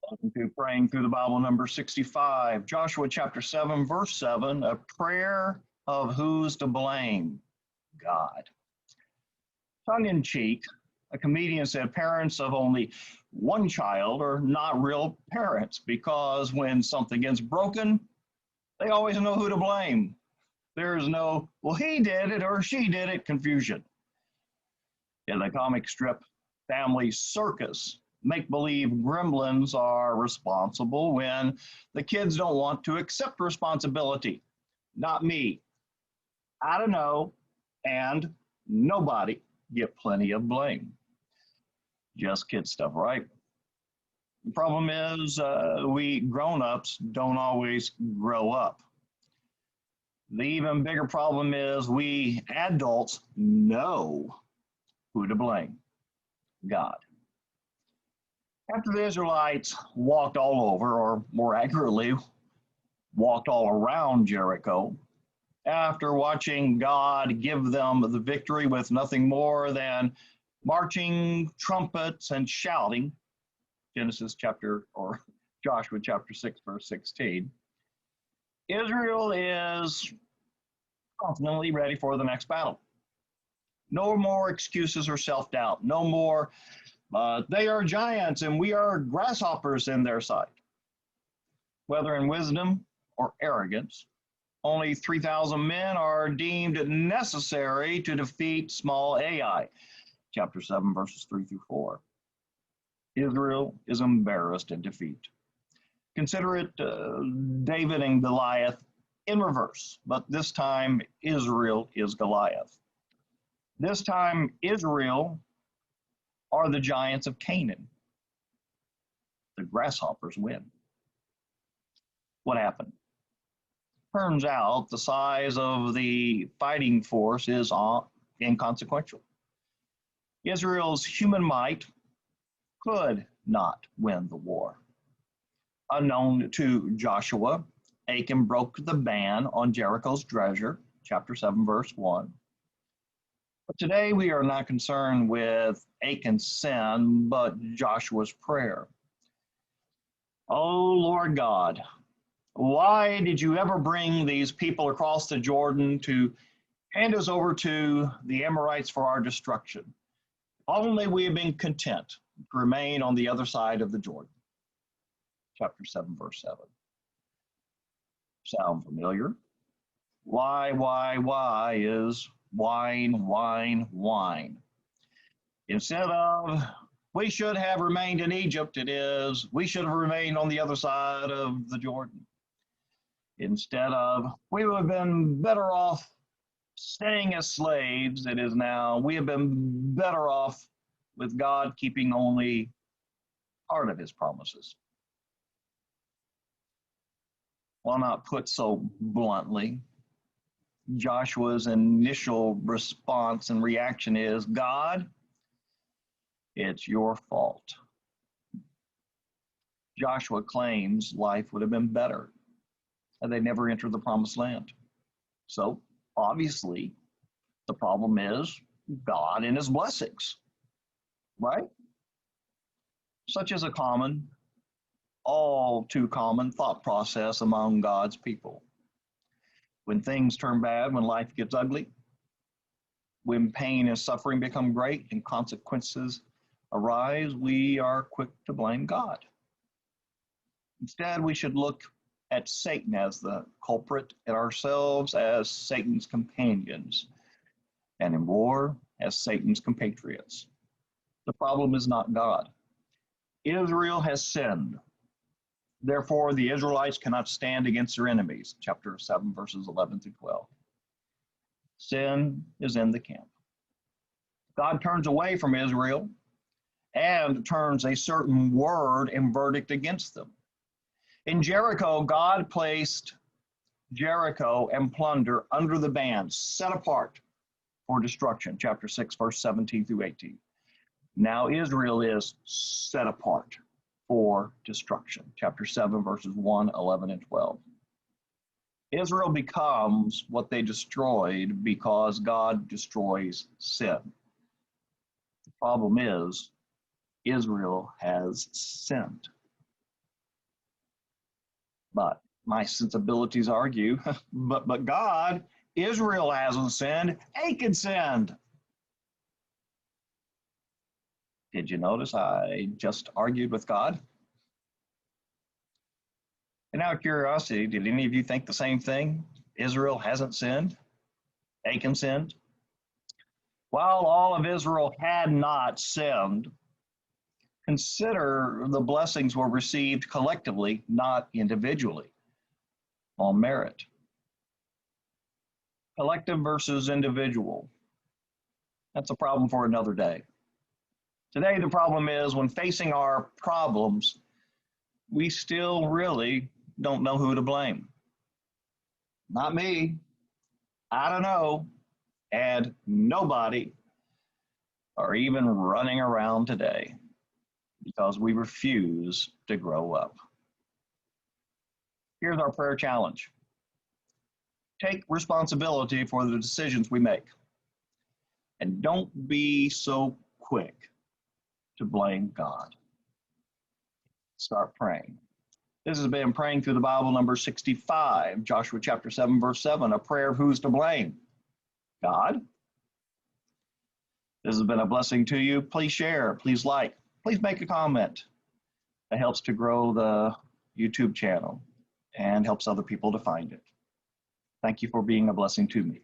Welcome to Praying Through the Bible, number 65, Joshua chapter 7, verse 7, a prayer of who's to blame? God. Tongue in cheek, a comedian said parents of only one child are not real parents because when something gets broken, they always know who to blame. There's no, well, he did it or she did it confusion. In the comic strip Family Circus, make-believe gremlins are responsible when the kids don't want to accept responsibility. Not me. I don't know, and nobody get plenty of blame. Just kid stuff, right? The problem is we grown-ups don't always grow up. The even bigger problem is we adults know who to blame. God. After the Israelites walked all over, or more accurately, walked all around Jericho, after watching God give them the victory with nothing more than marching, trumpets, and shouting, Joshua chapter 6, verse 16, Israel is confidently ready for the next battle. No more excuses or self-doubt. No more, they are giants and we are grasshoppers in their sight. Whether in wisdom or arrogance, only 3,000 men are deemed necessary to defeat small Ai. Chapter 7, verses 3 through 4. Israel is embarrassed in defeat. Consider it David and Goliath in reverse, but this time Israel is Goliath. This time Israel are the giants of Canaan. The grasshoppers win. What happened? Turns out the size of the fighting force is inconsequential. Israel's human might could not win the war. Unknown to Joshua, Achan broke the ban on Jericho's treasure, chapter 7, verse 1. But today we are not concerned with Achan's sin, but Joshua's prayer. Oh, Lord God, why did you ever bring these people across the Jordan to hand us over to the Amorites for our destruction? Only we have been content to remain on the other side of the Jordan. Chapter 7, verse 7. Sound familiar? Why is whine. Instead of, we should have remained in Egypt, it is, we should have remained on the other side of the Jordan. Instead of, we would have been better off staying as slaves, it is now, we have been better off with God keeping only part of his promises. While not put so bluntly, Joshua's initial response and reaction is, God, it's your fault. Joshua claims life would have been better had they never entered the promised land. So, obviously, the problem is God and his blessings, right? Such is a all too common thought process among God's people. When things turn bad, when life gets ugly, when pain and suffering become great and consequences arise, we are quick to blame God. Instead, we should look at Satan as the culprit and ourselves as Satan's companions, and in war, as Satan's compatriots. The problem is not God. Israel has sinned. Therefore, the Israelites cannot stand against their enemies. Chapter 7, verses 11 through 12. Sin is in the camp. God turns away from Israel and turns a certain word and verdict against them. In Jericho, God placed Jericho and plunder under the ban, set apart for destruction. Chapter 6, verse 17 through 18. Now Israel is set apart for destruction. Chapter 7, verses 1, 11, and 12. Israel becomes what they destroyed because God destroys sin. The problem is Israel has sinned. But my sensibilities argue, but God, Israel hasn't sinned, Achan sinned. Did you notice I just argued with God? And out of curiosity, did any of you think the same thing? Israel hasn't sinned, Achan sinned. While all of Israel had not sinned, consider the blessings were received collectively, not individually, on merit. Collective versus individual. That's a problem for another day. Today, the problem is when facing our problems, we still really don't know who to blame. Not me. I don't know. And nobody are even running around today because we refuse to grow up. Here's our prayer challenge. Take responsibility for the decisions we make. And don't be so quick to blame God. Start praying. This has been Praying Through the Bible number 65, Joshua chapter 7, verse 7, a prayer of who's to blame? God. This has been a blessing to you. Please share, please like, please make a comment. That helps to grow the YouTube channel and helps other people to find it. Thank you for being a blessing to me.